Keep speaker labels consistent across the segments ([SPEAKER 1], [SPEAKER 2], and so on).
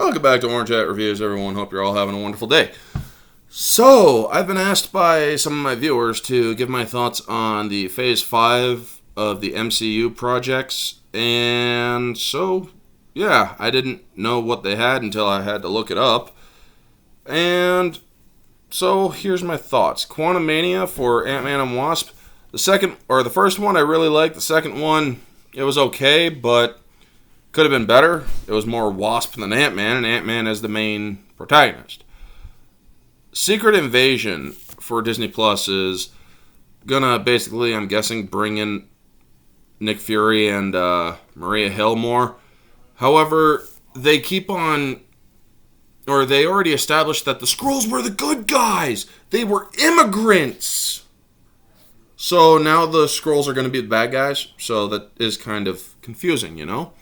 [SPEAKER 1] Welcome back to Orange Hat Reviews, everyone. Hope you're all having a wonderful day. So, I've been asked by some of my viewers to give my thoughts on the Phase 5 of the MCU projects. And so, yeah, I didn't know what they had until I had to look it up. And so, here's my thoughts. Quantumania for Ant-Man and Wasp. The first one I really liked. The second one, it was okay, but could have been better. It was more Wasp than Ant-Man, and Ant-Man is the main protagonist. Secret Invasion for Disney Plus is gonna basically, I'm guessing, bring in Nick Fury and Maria Hill more. However, they already established that the Skrulls were the good guys. They were immigrants. So now the Skrulls are going to be the bad guys. So that is kind of confusing, you know?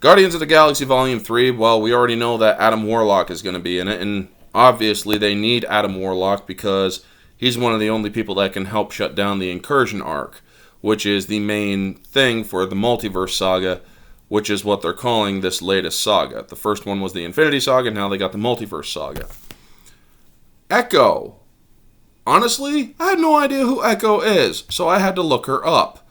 [SPEAKER 1] Guardians of the Galaxy Volume 3, well, we already know that Adam Warlock is going to be in it, and obviously they need Adam Warlock because he's one of the only people that can help shut down the Incursion arc, which is the main thing for the Multiverse Saga, which is what they're calling this latest saga. The first one was the Infinity Saga, now they got the Multiverse Saga. Echo. Honestly, I had no idea who Echo is, so I had to look her up.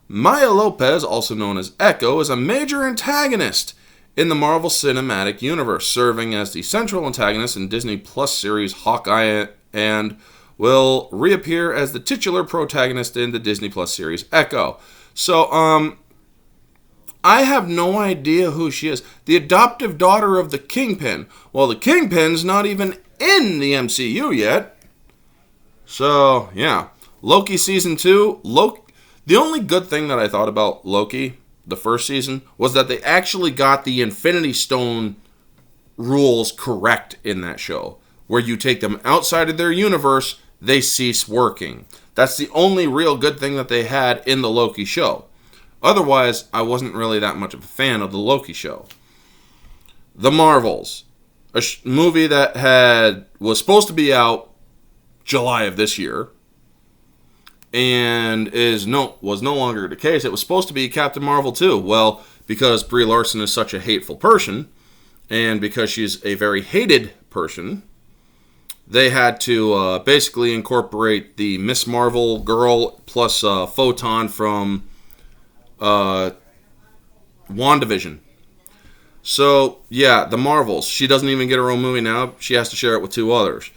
[SPEAKER 1] Maya Lopez, also known as Echo, is a major antagonist in the Marvel Cinematic Universe, serving as the central antagonist in Disney Plus series Hawkeye, and will reappear as the titular protagonist in the Disney Plus series Echo. So, I have no idea who she is. The adoptive daughter of the Kingpin. Well, the Kingpin's not even in the MCU yet. So, yeah. Loki Season 2. The only good thing that I thought about Loki, the first season, was that they actually got the Infinity Stone rules correct in that show. Where you take them outside of their universe, they cease working. That's the only real good thing that they had in the Loki show. Otherwise, I wasn't really that much of a fan of the Loki show. The Marvels. A movie that was supposed to be out July of this year. And was no longer the case. It was supposed to be Captain Marvel 2. Well, because Brie Larson is such a hateful person, and because she's a very hated person, they had to basically incorporate the Miss Marvel girl plus Photon from WandaVision. So, yeah, the Marvels. She doesn't even get her own movie now. She has to share it with two others.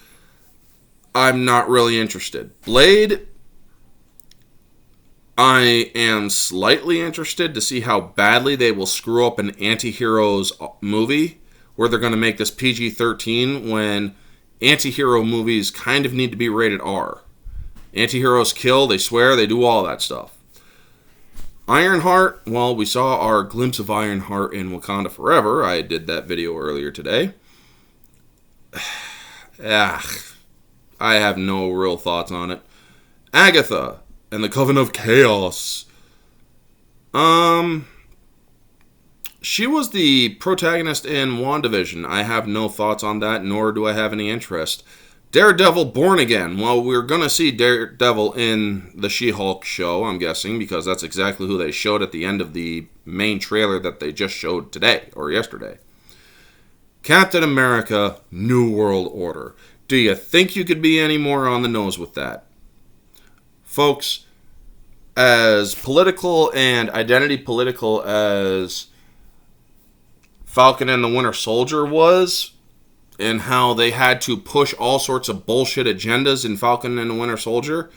[SPEAKER 1] I'm not really interested. Blade, I am slightly interested to see how badly they will screw up an anti-heroes movie, where they're going to make this PG-13 when anti-hero movies kind of need to be rated R. Anti-heroes kill, they swear, they do all that stuff. Ironheart, well, we saw our glimpse of Ironheart in Wakanda Forever. I did that video earlier today. I have no real thoughts on it. Agatha and the Coven of Chaos. She was the protagonist in WandaVision. I have no thoughts on that, nor do I have any interest. Daredevil Born Again. Well, we're going to see Daredevil in the She-Hulk show, I'm guessing, because that's exactly who they showed at the end of the main trailer that they just showed today, or yesterday. Captain America, New World Order. Do you think you could be any more on the nose with that? Folks, as political and identity political as Falcon and the Winter Soldier was, and how they had to push all sorts of bullshit agendas in Falcon and the Winter Soldier,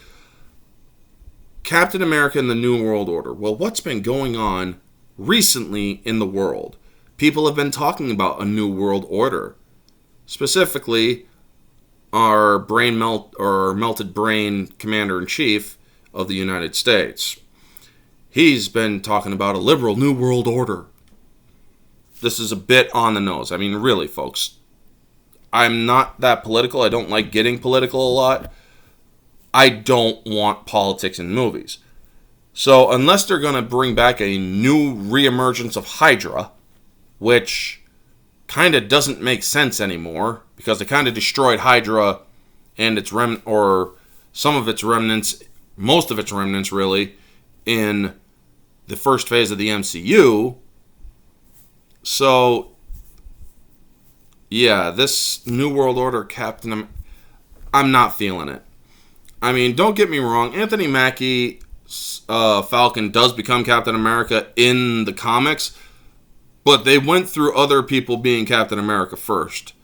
[SPEAKER 1] Captain America and the New World Order. Well, what's been going on recently in the world? People have been talking about a New World Order. Specifically, our melted brain commander-in-chief of the United States. He's been talking about a liberal New World Order. This is a bit on the nose. I mean, really, folks. I'm not that political. I don't like getting political a lot. I don't want politics in movies. So, unless they're going to bring back a new reemergence of Hydra, which kind of doesn't make sense anymore, because they kind of destroyed Hydra and its some of its remnants, most of its remnants really, in the first phase of the MCU. So yeah, this New World Order I'm not feeling it. I mean, don't get me wrong. Anthony Mackie, Falcon, does become Captain America in the comics, but they went through other people being Captain America first.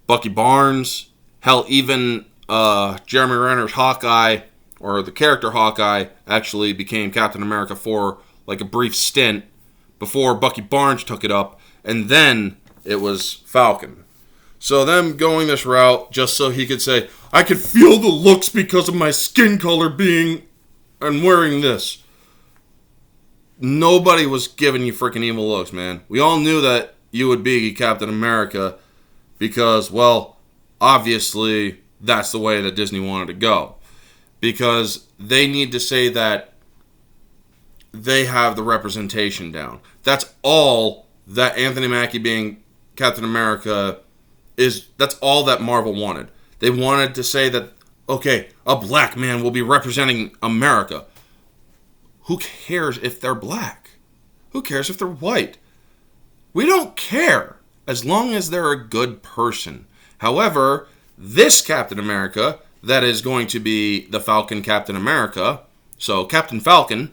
[SPEAKER 1] Bucky Barnes, hell, even Jeremy Renner's Hawkeye, or the character Hawkeye, actually became Captain America for like a brief stint before Bucky Barnes took it up, and then it was Falcon. So them going this route just so he could say, I could feel the looks because of my skin color being and wearing this. Nobody was giving you freaking evil looks, man. We all knew that you would be Captain America because, well, obviously that's the way that Disney wanted to go. Because they need to say that they have the representation down. That's all that Anthony Mackie being Captain America is. That's all that Marvel wanted. They wanted to say that, okay, a black man will be representing America. Who cares if they're black? Who cares if they're white? We don't care as long as they're a good person. However, this Captain America that is going to be the Falcon Captain America, so Captain Falcon,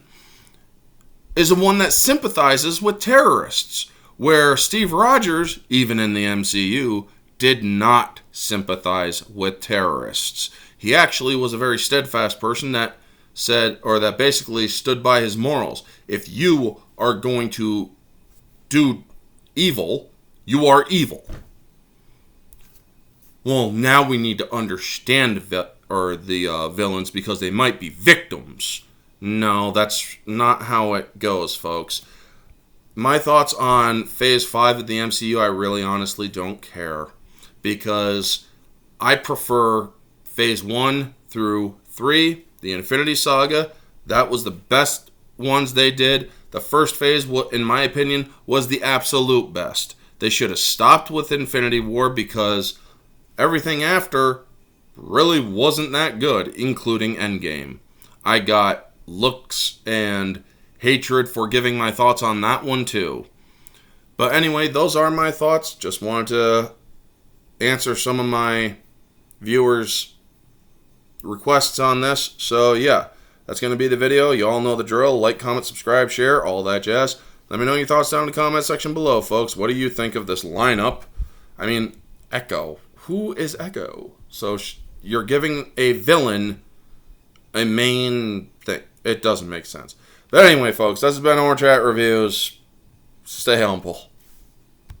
[SPEAKER 1] is the one that sympathizes with terrorists, where Steve Rogers, even in the MCU, did not sympathize with terrorists. He actually was a very steadfast person that said, or that basically stood by his morals. If you are going to do evil, you are evil. Well, now we need to understand the villains because they might be victims. No, that's not how it goes, folks. My thoughts on Phase 5 of the MCU, I really honestly don't care. Because I prefer Phase 1 through 3, the Infinity Saga. That was the best ones they did. The first phase, in my opinion, was the absolute best. They should have stopped with Infinity War because everything after really wasn't that good, including Endgame. I got looks and hatred for giving my thoughts on that one too. But anyway, those are my thoughts. Just wanted to answer some of my viewers' requests on this. So yeah, that's going to be the video. You all know the drill. Like, comment, subscribe, share, all that jazz. Let me know your thoughts down in the comment section below, folks. What do you think of this lineup? I mean, Echo. Who is Echo? So you're giving a villain a main thing. It doesn't make sense. But anyway, folks, this has been Orange Chat Reviews. Stay humble.